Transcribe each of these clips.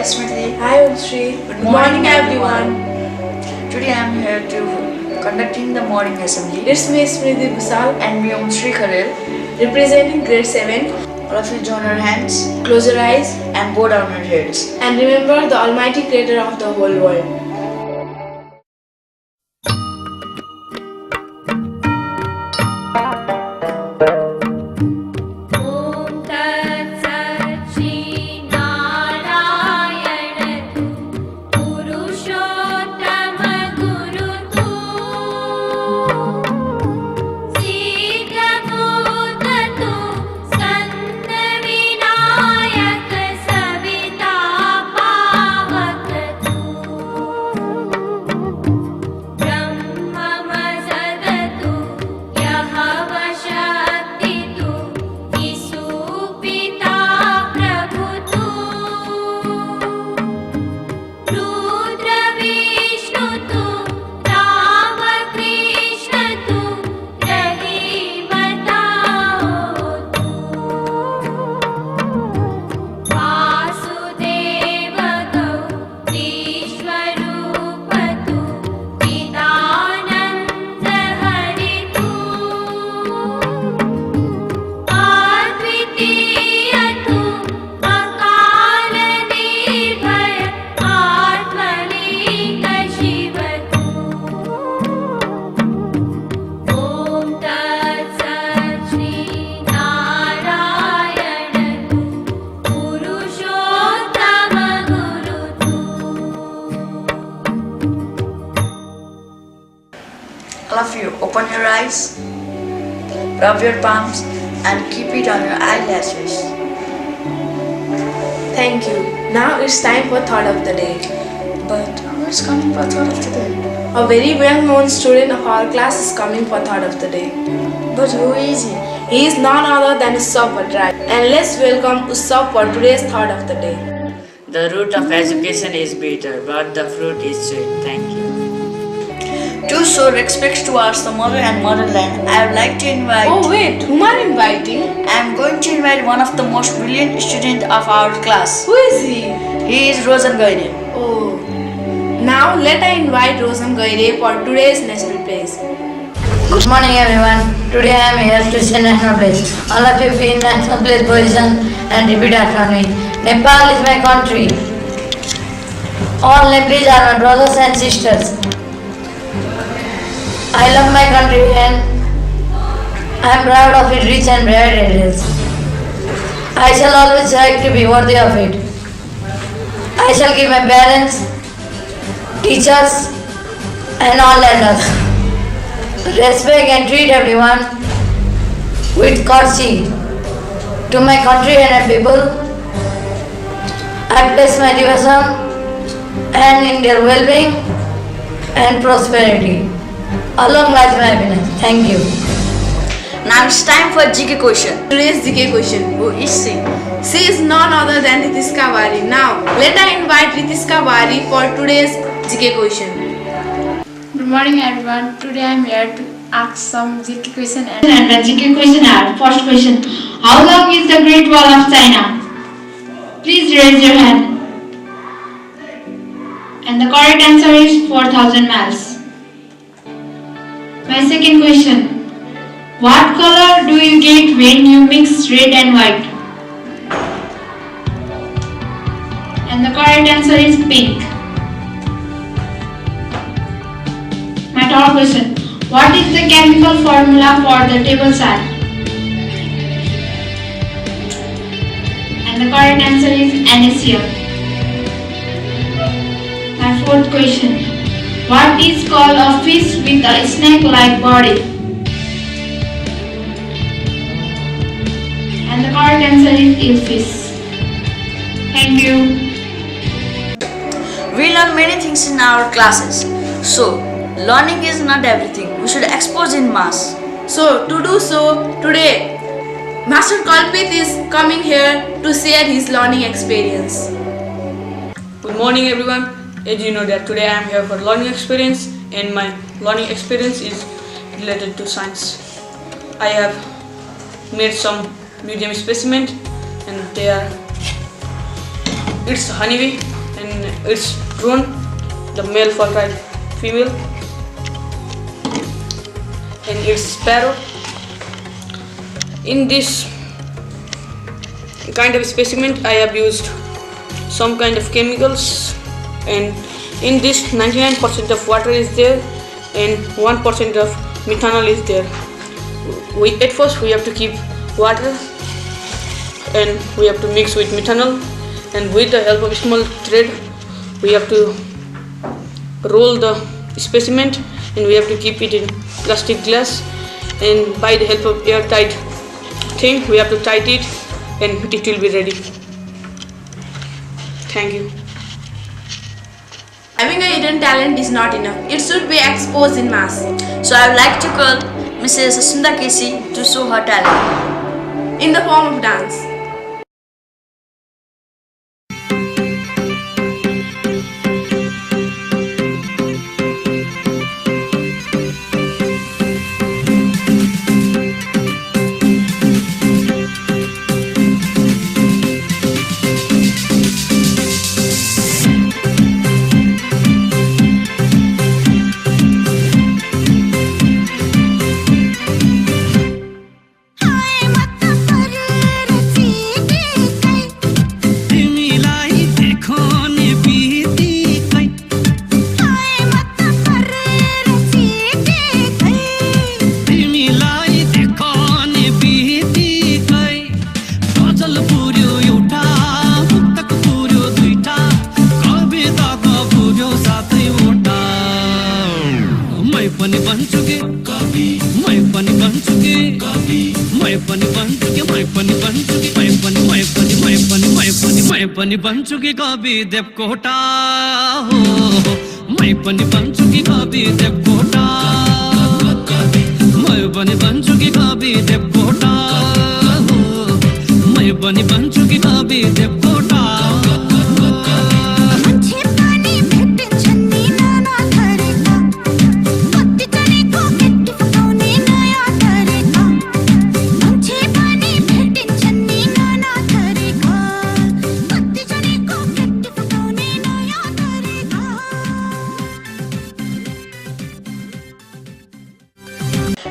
Smriti. Hi Sri. Good morning everyone. Today I am here to conducting the morning assembly. It's me Smriti Busal And me Sri Kharel. representing grade 7. All of you join your hands Close your eyes and bow down your heads. and remember the Almighty Creator of the whole world. All of you open your eyes, rub your palms and keep it on your eyelashes. Thank you. Now it's time for thought of the day. But who is coming for thought of the day? A very well-known student of our class is coming for thought of the day. But who is he? He is none other than Ussav Bhattacharya. And let's welcome Ussav for today's thought of the day. The root of education is bitter, but the fruit is sweet. Thank you. To show respect towards the mother and motherland, I would like to invite. Oh wait, whom are you inviting? I am going to invite one of the most brilliant students of our class. Who is he? He is Rozan Gaire. Oh. Now let I invite Rosam Gaire for today's national praise. Good morning everyone. Today I am here to say national pledge. All of you be in national pledge position and repeat after me. Nepal is my country. All Nepalese are my brothers and sisters. I love my country and I am proud of its rich and varied heritage. I shall always strive to be worthy of it. I shall give my parents, teachers and all elders respect and treat everyone with courtesy. To my country and people, I place my devotion and in their well-being and prosperity. Along lies my happiness. Thank you. Now it's time for GK question. Today's GK question. Who is she? She is none other than Ritiska Bari. Now let I invite Ritiska Bari for today's GK question. Good morning everyone. Today I am here to ask some GK question and the GK question are first question. How long is the Great Wall of China? Please raise your hand. And the correct answer is 4,000 miles. My second question. What color do you get when you mix red and white? And the correct answer is pink. My third question. What is the chemical formula for the table salt? And the correct answer is NaCl. My fourth question. What is called a fish with a snake-like body? And the correct answer is eelfish. Thank you. We learn many things in our classes. So, learning is not everything. We should expose in mass. So to do so, today Master Kalpit is coming here to share his learning experience. Good morning everyone. As you know that today I am here for learning experience and my learning experience is related to science. I have made some museum specimen and they are, it's honeybee, It's drone, the male fertile female, and its sparrow. In this kind of specimen, I have used some kind of chemicals, and in this 99% of water is there and 1% of methanol is there. At first we have to keep water and we have to mix with methanol, and with the help of a small thread we have to roll the specimen and we have to keep it in plastic glass, and by the help of airtight thing we have to tight it and it will be ready. Thank you. Having a hidden talent is not enough. It should be exposed in mass. So I would like to call Mrs. Asunda Casey to show her talent In the form of dance. पनि बन्छु कि कवि देवकोटा हो मै पनि बन्छु कि कवि देवकोटा मै पनि बन्छु कि कवि देवकोटा हो मै पनि बन्छु कि कवि Devkota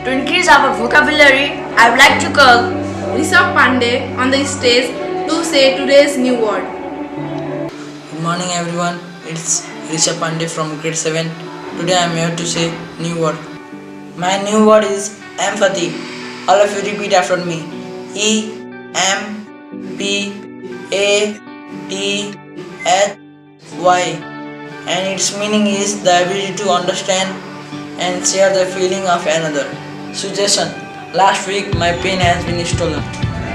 To increase our vocabulary, I would like to call Rishabh Pandey on the stage to say today's new word. Good morning everyone, it's Rishabh Pandey from grade 7. Today I am here to say new word. My new word is empathy. All of you repeat after me. E-M-P-A-T-H-Y, and its meaning is the ability to understand and share the feeling of another. Suggestion: last week my pen has been stolen.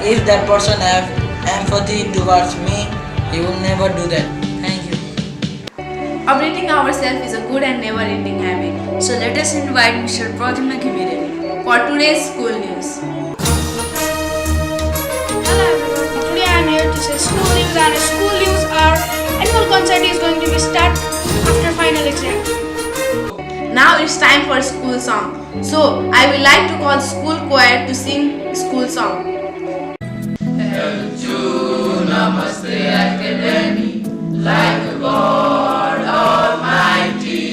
If that person have empathy towards me, he will never do that. Thank you. Updating ourselves is a good and never-ending habit. So let us invite Mr. Pradyumna Kimireni For today's school news. Hello everyone, today I am here to say school news, and school news are annual concert is going to be start after final exam. Now it's time for school song. So I would like to call school choir to sing school song. Namaste Academy, like a God Almighty.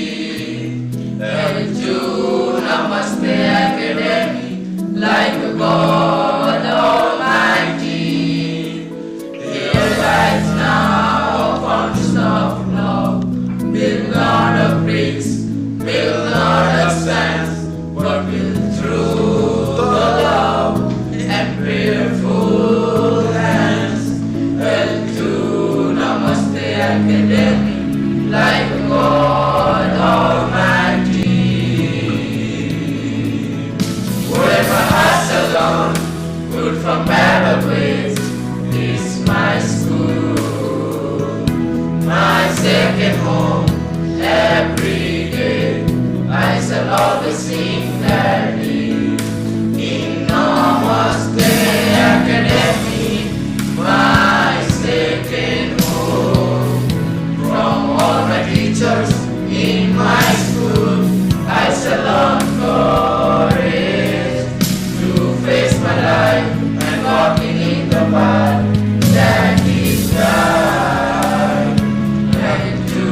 Namaste Academy, like a God Almighty. Here lies now a fountain of love, built not of bricks, built not of sand, but built through the love and prayerful hands. Namaste Academy, like a God Almighty. Where my heart's alone, good from better ways, is my school, my second home. Every day I shall always sing gladly in Namaste Academy, my second home. From all my teachers in my school, I shall learn courage to face my life and walking in the path that is right. And to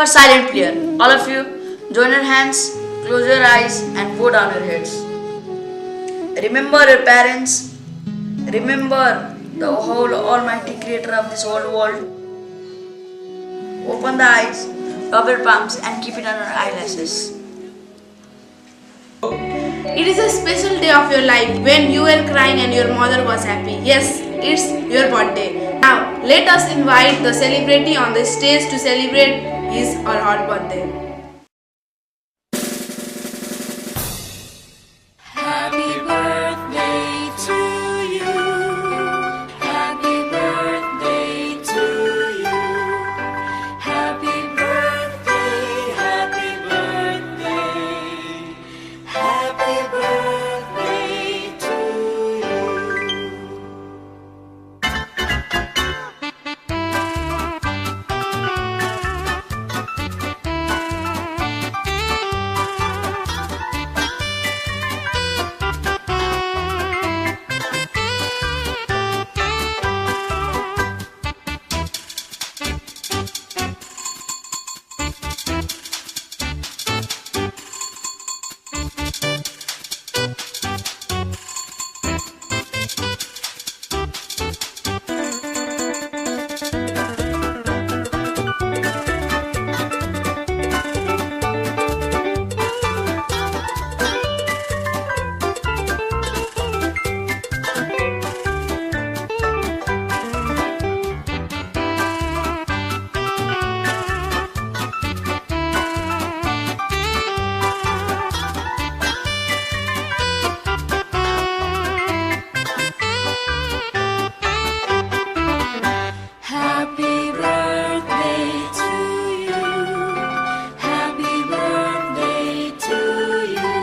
a silent prayer. All of you, join your hands, close your eyes and bow down your heads. Remember your parents. Remember the whole almighty creator of this whole world. Open the eyes, rub your palms and keep it on your eyelashes. It is a special day of your life when you were crying and your mother was happy. Yes, it's your birthday. Now, let us invite the celebrity on the stage to celebrate his or her birthday. Happy birthday to you. Happy birthday to you. Happy birthday, happy birthday. Happy birthday to you. Happy birthday to you. Happy birthday to you.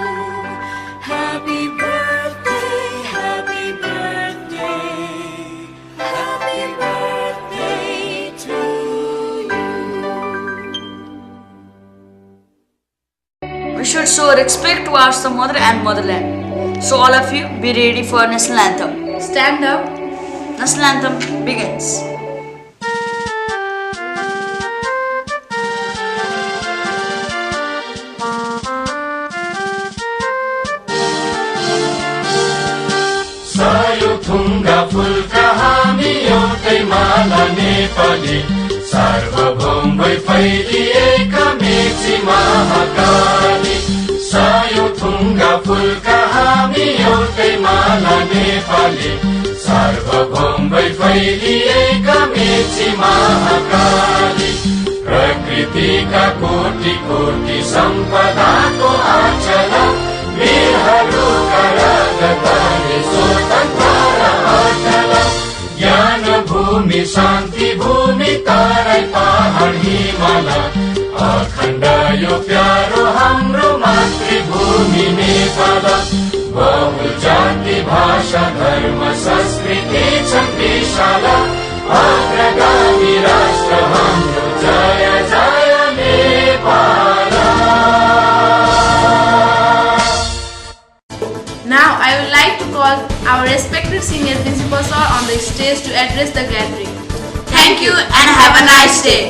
Happy birthday, happy birthday. Happy birthday to you. We should show respect towards the mother and motherland. So all of you be ready for national anthem. Stand up. National anthem begins. सयुथुङ्गा phulka हामी एउटै माला नेपाली सार्वभौम भई फैलिएका मेची महाकाली सयुथुङ्गा फुलका हामी एउटै माला नेपाली सार्वभौम भई फैलिएका मेची महाकाली प्रकृतिका कोटि कोटि सम्पदाको आचल वीरहरूका रगतले स्वतन्त्र र अचल ज्ञान भूमि शान्ति भूमि तराई पहाड हिमाल अखण्ड यो प्यारो हाम्रो मातृभूमि नेपाल बहु जाति भाषा धर्म संस्कृति छन् विशाल अग्रगामी राष्ट्र हाम्रो जय जय Nepal. Now I would like to call our respected senior principal sir on the stage to address the gathering. Thank you and have a nice day.